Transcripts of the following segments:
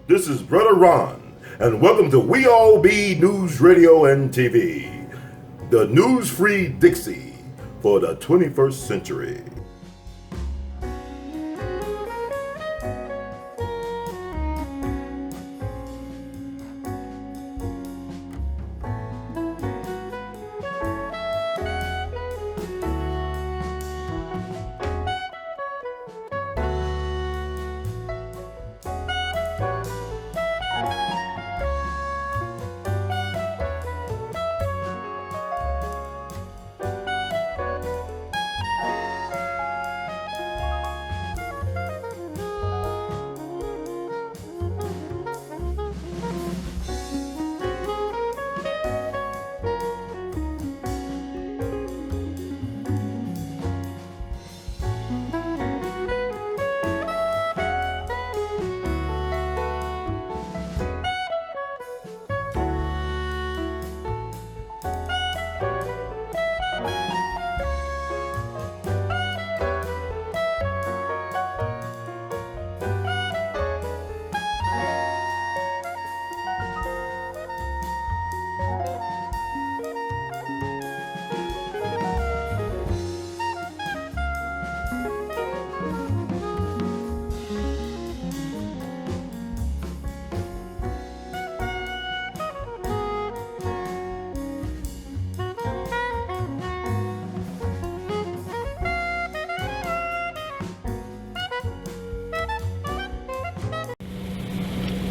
This is Brother Ron, and welcome to We All Be News Radio and TV, the news-free Dixie for the 21st century.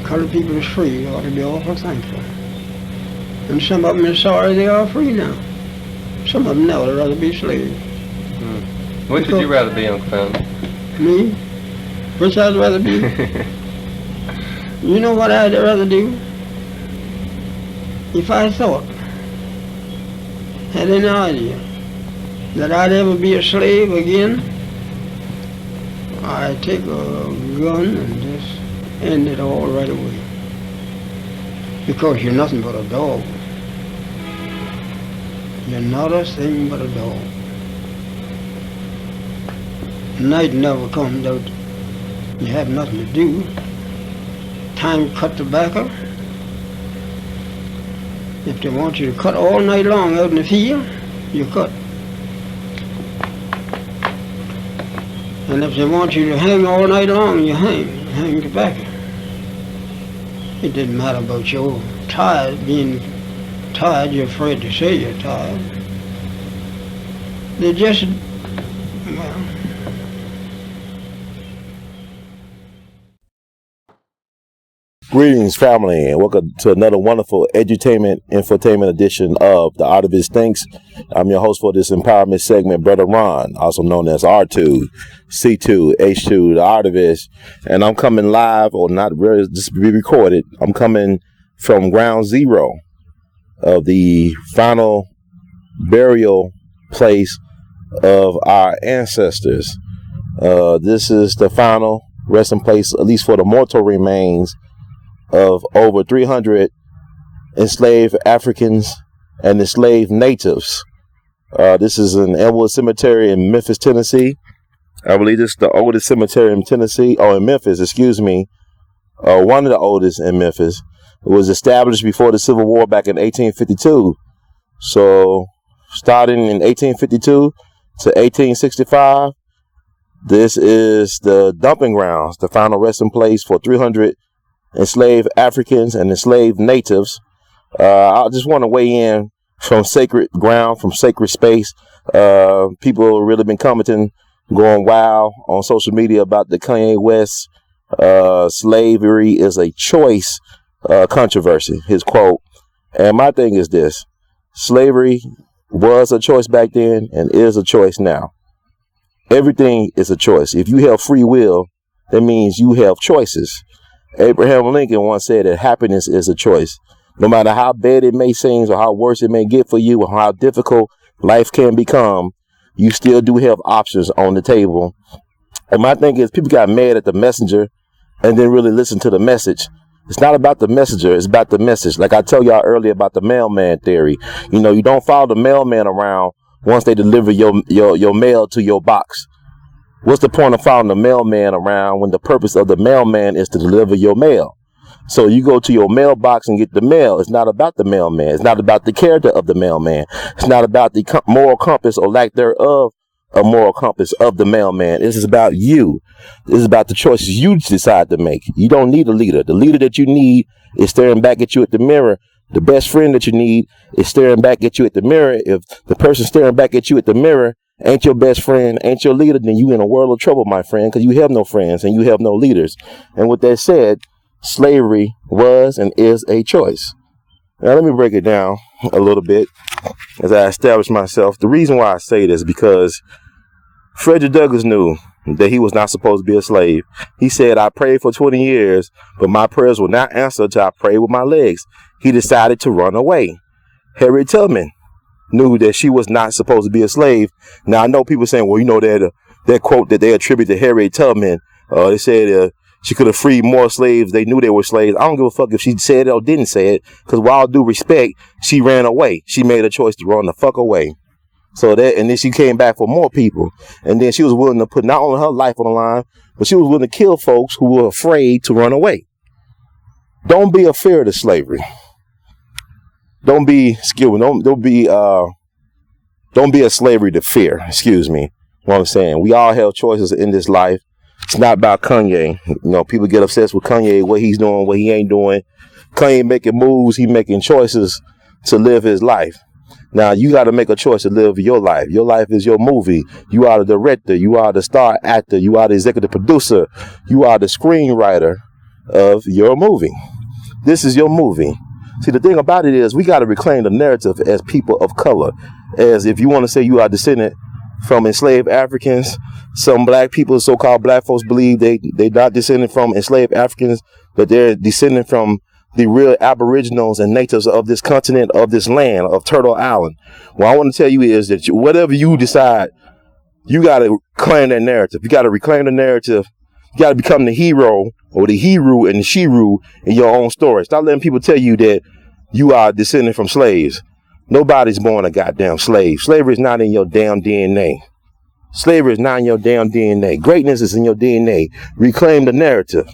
Colored people is free, ought to be awful thankful. And some of them are sorry they are free now. Some of them now would rather be slaves. Which would you rather be, Uncle Phil? Me? Which I'd rather be? You know what I'd rather do? If I thought, had any idea, that I'd ever be a slave again, I'd take a gun and just end it all right away. Because you're nothing but a dog. You're not a thing but a dog. Night never comes out. You have nothing to do. Time cut tobacco. If they want you to cut all night long out in the field, you cut. And if they want you to hang all night long, you hang tobacco. It didn't matter about your tired, being tired, you're afraid to say you're tired. They just, well. Greetings, family, and welcome to another wonderful infotainment edition of The Artivist Thinks. I'm your host for this empowerment segment, Brother Ron, also known as R2, C2, H2, The Artivist. And I'm coming live, or not really, just be recorded. I'm coming from ground zero of the final burial place of our ancestors. This is the final resting place, at least for the mortal remains, of over 300 enslaved Africans and enslaved natives. This is an Elmwood Cemetery in Memphis, Tennessee. I believe this is the oldest cemetery in Tennessee, in Memphis, excuse me. One of the oldest in Memphis. It was established before the Civil War back in 1852. So, starting in 1852 to 1865, this is the dumping grounds, the final resting place for 300 enslaved Africans and enslaved natives. I just want to weigh in from sacred ground, from sacred space. People have really been commenting, going wild on social media about the Kanye West slavery is a choice controversy, his quote. And my thing is this: slavery was a choice back then and is a choice now. Everything is a choice. If you have free will, that means you have choices. Abraham Lincoln once said that happiness is a choice. No matter how bad it may seem or how worse it may get for you or how difficult life can become, you still do have options on the table. And my thing is, people got mad at the messenger and didn't really listen to the message. It's not about the messenger, it's about the message. Like I told y'all earlier about the mailman theory. You know, you don't follow the mailman around once they deliver your mail to your box. What's the point of following the mailman around when the purpose of the mailman is to deliver your mail? So you go to your mailbox and get the mail. It's not about the mailman. It's not about the character of the mailman. It's not about the moral compass or lack thereof a moral compass of the mailman. This is about you. This is about the choices you decide to make. You don't need a leader. The leader that you need is staring back at you at the mirror. The best friend that you need is staring back at you at the mirror. If the person staring back at you at the mirror ain't your best friend, ain't your leader, then you in a world of trouble, my friend, because you have no friends and you have no leaders. And with that said, slavery was and is a choice. Now, let me break it down a little bit as I establish myself. The reason why I say this is because Frederick Douglass knew that he was not supposed to be a slave. He said, I prayed for 20 years, but my prayers were not answered until I prayed with my legs. He decided to run away. Harriet Tubman knew that she was not supposed to be a slave. Now, I know people saying, well, you know, that quote that they attribute to Harriet Tubman, they said she could have freed more slaves. They knew they were slaves. I don't give a fuck if she said it or didn't say it, because with all due respect, she ran away. She made a choice to run the fuck away. So that, and then she came back for more people. And then she was willing to put not only her life on the line, but she was willing to kill folks who were afraid to run away. Don't be afraid of slavery. Don't be skilled. Don't be a slavery to fear. Excuse me. What I'm saying. We all have choices in this life. It's not about Kanye. You know, people get obsessed with Kanye, what he's doing, what he ain't doing. Kanye making moves. He making choices to live his life. Now, you got to make a choice to live your life. Your life is your movie. You are the director. You are the star actor. You are the executive producer. You are the screenwriter of your movie. This is your movie. See, the thing about it is we got to reclaim the narrative as people of color. As if you want to say you are descendant from enslaved Africans, some black people, so-called black folks, believe they're not descended from enslaved Africans, but they're descended from the real aboriginals and natives of this continent, of this land, of Turtle Island. What I want to tell you is that whatever you decide, you got to claim that narrative. You got to reclaim the narrative. You got to become the hero or the Heru and the Shiru in your own story. Stop letting people tell you that you are descended from slaves. Nobody's born a goddamn slave. Slavery is not in your damn DNA. Slavery is not in your damn DNA. Greatness is in your DNA. Reclaim the narrative.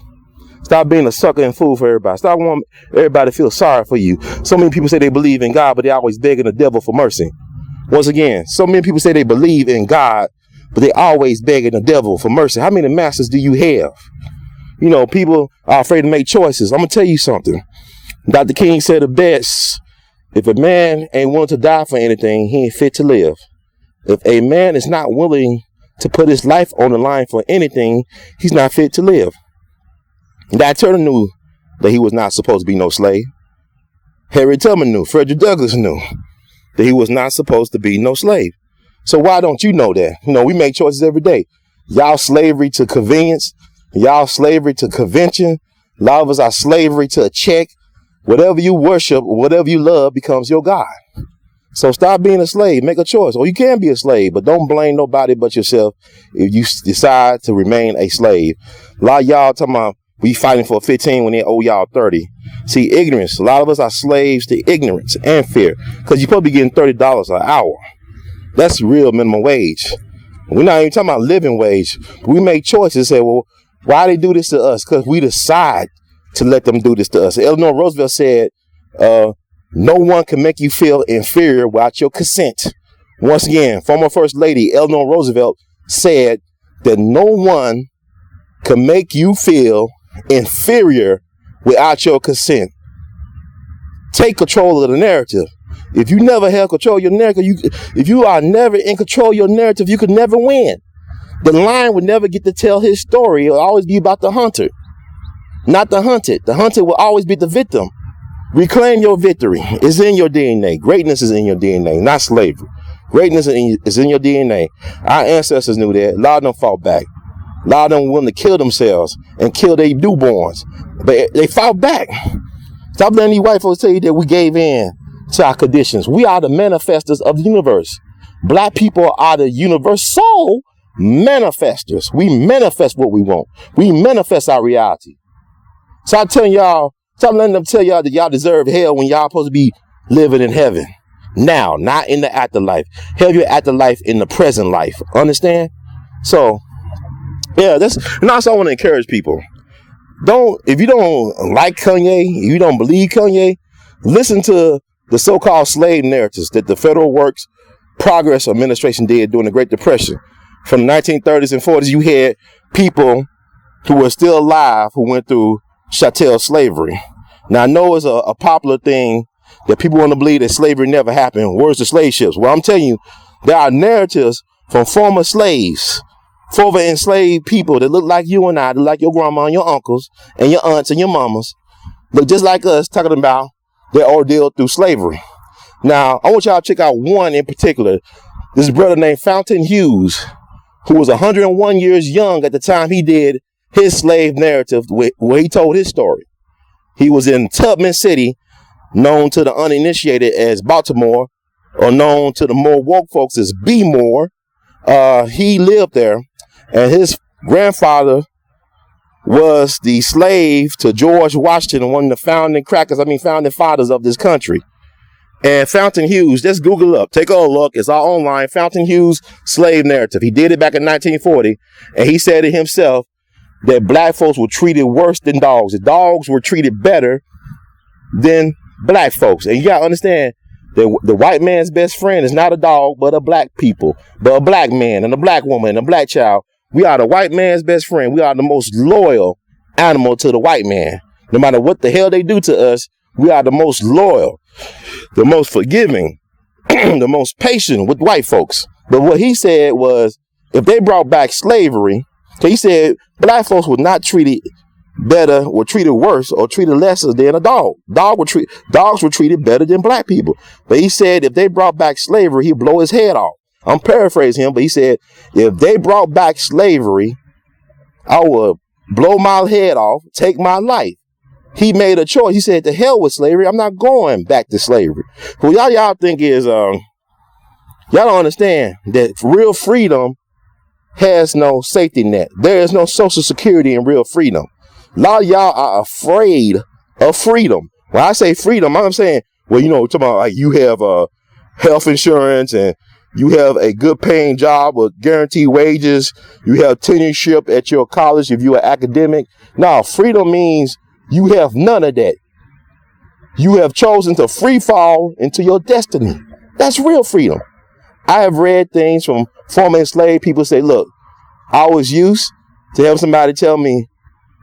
Stop being a sucker and fool for everybody. Stop wanting everybody to feel sorry for you. So many people say they believe in God, but they always begging the devil for mercy. Once again, so many people say they believe in God, but they always begging the devil for mercy. How many masters do you have? You know, people are afraid to make choices. I'm going to tell you something. Dr. King said it best. If a man ain't willing to die for anything, he ain't fit to live. If a man is not willing to put his life on the line for anything, he's not fit to live. Nat Turner knew that he was not supposed to be no slave. Harriet Tubman knew. Frederick Douglass knew that he was not supposed to be no slave. So why don't you know that? You know, we make choices every day. Y'all slavery to convenience. Y'all slavery to convention. A lot of us are slavery to a check. Whatever you worship, whatever you love becomes your God. So stop being a slave. Make a choice. Or you can be a slave, but don't blame nobody but yourself if you decide to remain a slave. A lot of y'all talking about we fighting for 15 when they owe y'all 30. See, ignorance. A lot of us are slaves to ignorance and fear. Because you're supposed to be getting $30 an hour. That's real minimum wage. We're not even talking about living wage. We make choices and say, well, why they do this to us? Because we decide to let them do this to us. Eleanor Roosevelt said, no one can make you feel inferior without your consent. Once again, former First Lady Eleanor Roosevelt said that no one can make you feel inferior without your consent. Take control of the narrative. If you never have control of your narrative, if you are never in control of your narrative, you could never win. The lion would never get to tell his story. It'll always be about the hunter, not the hunted. The hunted will always be the victim. Reclaim your victory. It's in your DNA. Greatness is in your DNA, not slavery. Greatness is in your DNA. Our ancestors knew that. A lot of them fought back. A lot of them were willing to kill themselves and kill their newborns. But they fought back. Stop letting these white folks tell you that we gave in to our conditions. We are the manifestors of the universe. Black people are the universal manifestors. We manifest what we want. We manifest our reality. Stop telling y'all, stop letting them tell y'all that y'all deserve hell when y'all supposed to be living in heaven. Now, not in the afterlife. Have your afterlife in the present life. Understand? So, Yeah, and also I want to encourage people. If you don't like Kanye, if you don't believe Kanye, listen to the so-called slave narratives that the Federal Works Progress Administration did during the Great Depression. From the 1930s and 40s, you had people who were still alive who went through chattel slavery. Now, I know it's a popular thing that people want to believe that slavery never happened. Where's the slave ships? Well, I'm telling you, there are narratives from former slaves, former enslaved people that look like you and I, that look like your grandma and your uncles and your aunts and your mamas, look just like us, talking about their ordeal through slavery. Now, I want y'all to check out one in particular. This brother named Fountain Hughes, who was 101 years young at the time he did his slave narrative where he told his story. He was in Tubman City, known to the uninitiated as Baltimore, or known to the more woke folks as B-more. He lived there, and his grandfather was the slave to George Washington, one of the founding fathers of this country. And Fountain Hughes, just Google it up. Take a look. It's all online. Fountain Hughes slave narrative. He did it back in 1940, and he said it himself that black folks were treated worse than dogs. The dogs were treated better than black folks. And you got to understand that the white man's best friend is not a dog, but a black people, but a black man and a black woman and a black child. We are the white man's best friend. We are the most loyal animal to the white man. No matter what the hell they do to us, we are the most loyal, the most forgiving, the most patient with white folks. But what he said was, if they brought back slavery, he said black folks were not treated better or treated worse or treated lesser than a dog. Dogs were treated better than black people. But he said if they brought back slavery, he'd blow his head off. I'm paraphrasing him, but he said, if they brought back slavery, I would blow my head off, take my life. He made a choice. He said, to hell with slavery. I'm not going back to slavery. What y'all think is, y'all don't understand that real freedom has no safety net. There is no social security in real freedom. A lot of y'all are afraid of freedom. When I say freedom, I'm saying, well, talking about like you have health insurance and you have a good paying job with guaranteed wages. You have tenureship at your college if you're an academic. No, freedom means you have none of that. You have chosen to free fall into your destiny. That's real freedom. I have read things from former enslaved people say, look, I was used to have somebody tell me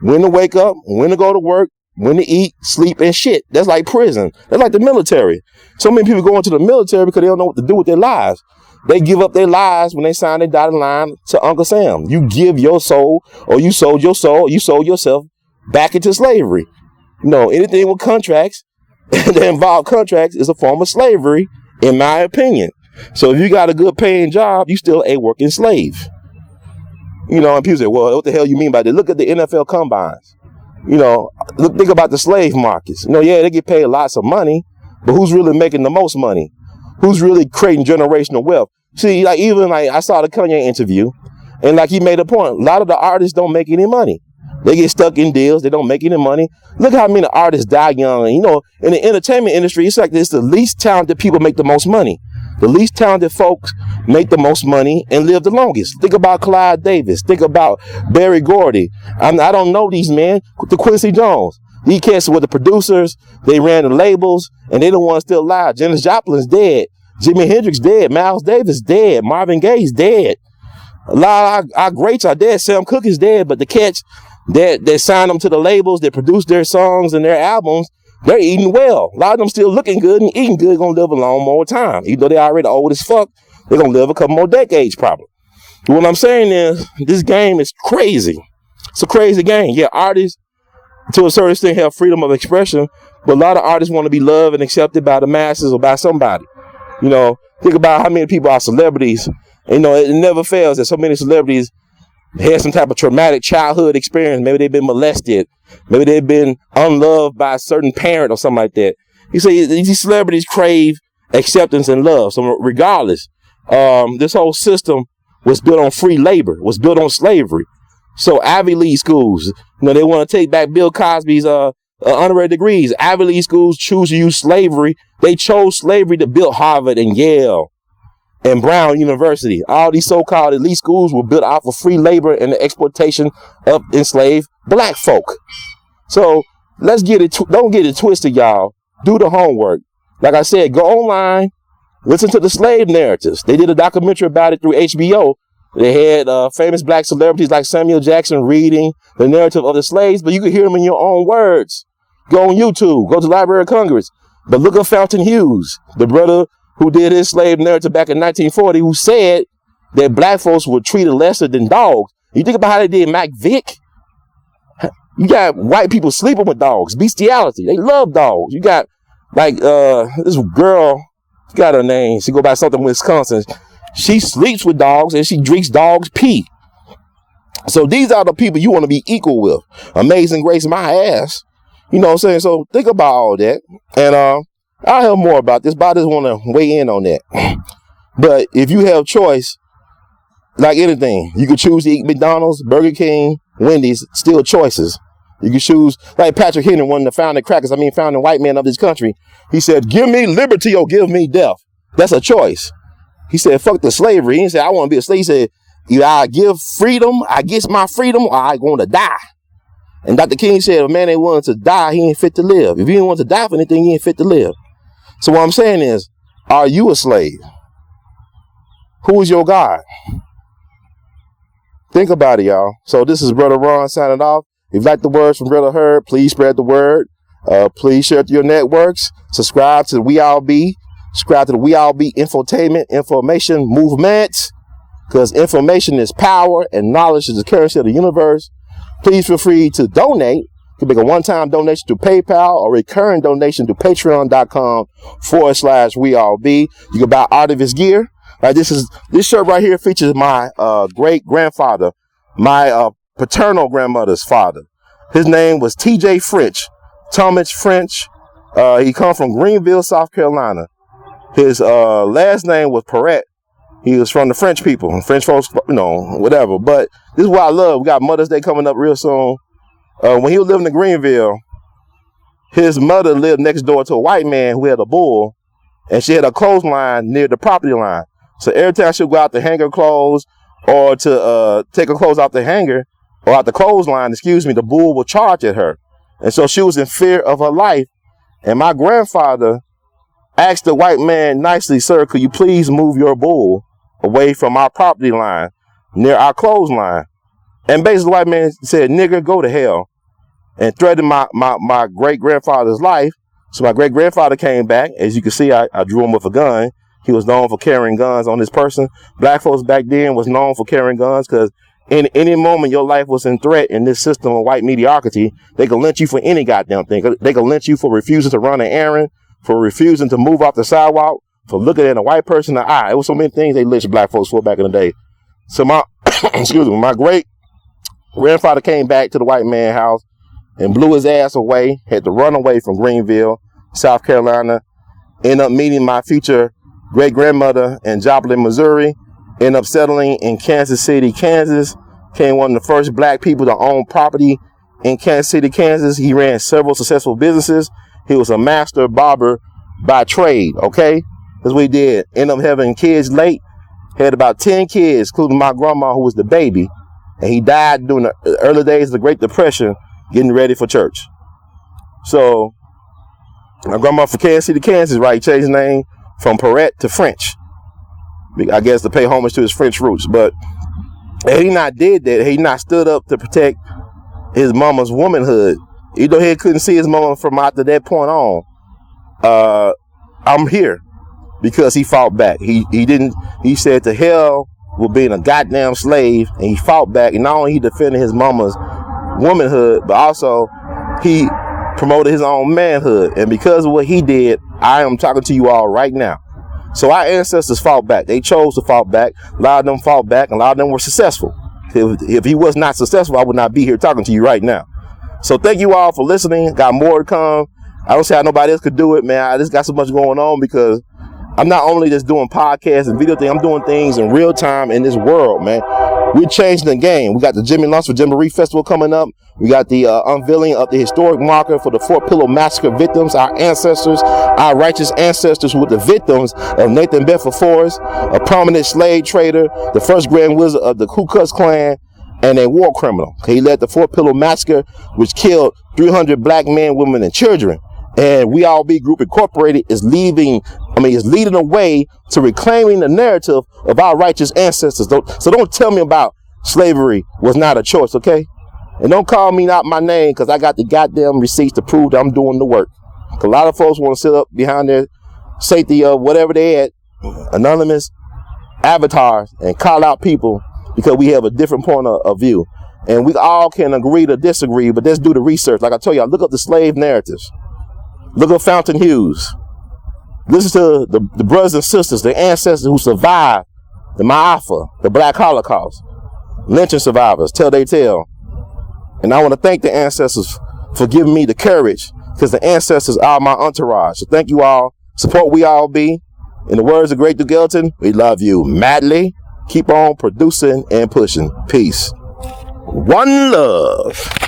when to wake up, when to go to work, when to eat, sleep, and shit. That's like prison. That's like the military. So many people go into the military because they don't know what to do with their lives. They give up their lives when they sign their dotted line to Uncle Sam. You give your soul, or you sold your soul, or you sold yourself back into slavery. Anything with contracts that involve contracts is a form of slavery, in my opinion. So if you got a good paying job, you still a working slave. And people say, well, what the hell you mean by that? Look at the NFL combines. Think about the slave markets. Yeah, they get paid lots of money, but who's really making the most money? Who's really creating generational wealth? See, I saw the Kanye interview, and he made a point. A lot of the artists don't make any money. They get stuck in deals. They don't make any money. Look how many artists die young. And, in the entertainment industry, it's like this: the least talented people make the most money. The least talented folks make the most money and live the longest. Think about Clyde Davis. Think about Berry Gordy. I don't know these men. The Quincy Jones. These cats were the producers. They ran the labels, and they the ones still alive. Janis Joplin's dead. Jimi Hendrix dead. Miles Davis dead. Marvin Gaye's dead. A lot of our greats are dead. Sam Cooke is dead, but the cats that signed them to the labels, that produced their songs and their albums, they're eating well. A lot of them still looking good and eating good, gonna live a long more time. Even though they're already old as fuck, they're gonna live a couple more decades probably. What I'm saying is, this game is crazy. It's a crazy game. Yeah, artists, to a certain extent, have freedom of expression, but a lot of artists want to be loved and accepted by the masses or by somebody. Think about how many people are celebrities. It never fails that so many celebrities had some type of traumatic childhood experience. Maybe they've been molested. Maybe they've been unloved by a certain parent or something like that. You say these celebrities crave acceptance and love. So regardless, this whole system was built on free labor, was built on slavery. So Ivy League schools, they want to take back Bill Cosby's honorary degrees. Ivy League schools choose to use slavery. They chose slavery to build Harvard and Yale and Brown University. All these so-called elite schools were built off of free labor and the exploitation of enslaved black folk. So let's get it. Don't get it twisted, y'all. Do the homework. Like I said, go online, listen to the slave narratives. They did a documentary about it through HBO. They had famous black celebrities like Samuel Jackson reading the narrative of the slaves, but you can hear them in your own words. Go on YouTube. Go to the Library of Congress. But look up Fountain Hughes, the brother who did his slave narrative back in 1940, who said that black folks were treated lesser than dogs. You think about how they did Mac Vick? You got white people sleeping with dogs. Bestiality. They love dogs. You got like this girl, got her name. She go by something Wisconsin. She sleeps with dogs and she drinks dogs' pee. So these are the people you want to be equal with. Amazing Grace, my ass. You know what I'm saying? So think about all that. And I'll have more about this, but I just want to weigh in on that. But if you have choice, like anything, you could choose to eat McDonald's, Burger King, Wendy's, still choices. You can choose, like Patrick Henry, one of the founding white men of this country. He said, give me liberty or give me death. That's a choice. He said, fuck the slavery. He didn't say, I want to be a slave. He said, either I give freedom, I get my freedom, or I going to die. And Dr. King said, if a man ain't willing to die, he ain't fit to live. If he ain't want to die for anything, he ain't fit to live. So what I'm saying is, are you a slave? Who is your God? Think about it, y'all. So this is Brother Ron signing off. If you like the words from Brother Herb, please spread the word. Please share it to your networks. Subscribe to the We All Be. Subscribe to the We All Be Infotainment Information Movement. Because information is power and knowledge is the currency of the universe. Please feel free to donate. You can make a one-time donation to PayPal or recurring donation to patreon.com/We All Be. You can buy Artivist gear. Like this shirt right here features my great grandfather, my paternal grandmother's father. His name was T.J. French, Talmadge French. He come from Greenville, South Carolina. His last name was Perret. He was from the French people, French folks, you know, whatever. But this is what I love. We got Mother's Day coming up real soon. When he was living in Greenville, his mother lived next door to a white man who had a bull, and she had a clothesline near the property line. So every time she would go out to hang her clothes or to take her clothes out the hanger or out the clothesline, the bull would charge at her. And so she was in fear of her life. And my grandfather asked the white man nicely, sir, could you please move your bull away from our property line near our clothesline? And basically the white man said, nigger, go to hell, and threatened my great-grandfather's life. So my great-grandfather came back. As you can see, I drew him with a gun. He was known for carrying guns on his person. Black folks back then was known for carrying guns because in any moment your life was in threat in this system of white mediocrity, they could lynch you for any goddamn thing. They could lynch you for refusing to run an errand, for refusing to move off the sidewalk, for looking at a white person in the eye. It was so many things they lynched black folks for back in the day. So my my great grandfather came back to the white man's house and blew his ass away, had to run away from Greenville, South Carolina, end up meeting my future great-grandmother in Joplin, Missouri, end up settling in Kansas City, Kansas, became one of the first black people to own property in Kansas City, Kansas. He ran several successful businesses. He was a master barber by trade, okay? That's what he did. Ended up having kids late, had about 10 kids, including my grandma, who was the baby. And he died during the early days of the Great Depression, getting ready for church. So, my grandma from Kansas City, Kansas, right? He changed his name from Perret to French. I guess to pay homage to his French roots. But had he not did that, had he not stood up to protect his mama's womanhood, even though he couldn't see his mama from after that point on, I'm here because he fought back. He said to hell with being a goddamn slave, and he fought back. And not only he defended his mama's womanhood, but also he promoted his own manhood. And because of what he did, I am talking to you all right now. So our ancestors fought back. They chose to fight back. A lot of them fought back, and a lot of them were successful. If he was not successful, I would not be here talking to you right now. So thank you all for listening. Got more to come. I don't see how nobody else could do it, man. I just got so much going on because I'm not only just doing podcasts and video things, I'm doing things in real time in this world, man. We're changing the game. We got the Jimmy Lunsford Jamboree Festival coming up. We got the unveiling of the historic marker for the Fort Pillow Massacre victims, our ancestors, our righteous ancestors with the victims of Nathan Bedford Forrest, a prominent slave trader, the first Grand Wizard of the Ku Klux Klan, and a war criminal. He led the Fort Pillow Massacre, which killed 300 black men, women, and children. And We All Be Group Incorporated is leading the way to reclaiming the narrative of our righteous ancestors. So don't tell me about slavery was not a choice, okay? And don't call me out my name, because I got the goddamn receipts to prove that I'm doing the work. A lot of folks want to sit up behind their safety of whatever they had, anonymous avatars, and call out people because we have a different point of view. And we all can agree to disagree, but let's do the research. Like I told you, look up the slave narratives. Look up Fountain Hughes. Listen to the brothers and sisters, the ancestors who survived the Ma'afa, the Black Holocaust. Lynching survivors tell they tale. And I want to thank the ancestors for giving me the courage, because the ancestors are my entourage. So thank you all. Support We All Be. In the words of Great Duke Ellington, we love you madly. Keep on producing and pushing. Peace. One love.